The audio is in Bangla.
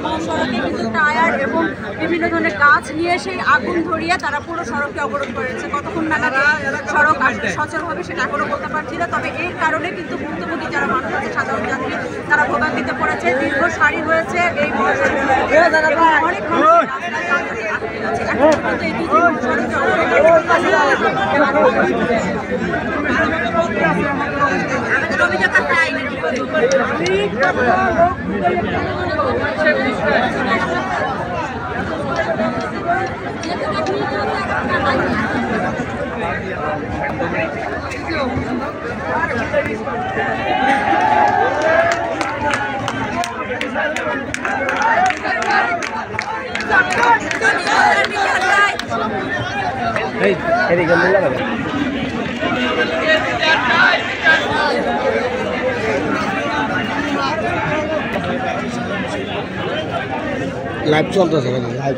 মহাসড়কে কিন্তু টায়ার এবং বিভিন্ন ধরনের গাছ নিয়ে সেই আগুন ধরিয়ে তারা পুরো সড়ককে অবরোধ করেছে। কতক্ষণ নাগাদ সড়ক সচল হবে সেটা এখনো বলতে পারছি না, তবে এর কারণে কিন্তু ভুক্তভোগী যারা মানুষ আছে, সাধারণ যাত্রী, তারা ভোগান্তিতে পড়েছে। দীর্ঘ সারি হয়েছে এই মহাসড়কে এবং অনেক মানুষ রাস্তায় আটকে আছে। এখন পর্যন্ত এই দুটি মহাসড়কে লাইভ চলতেছে লাইভ।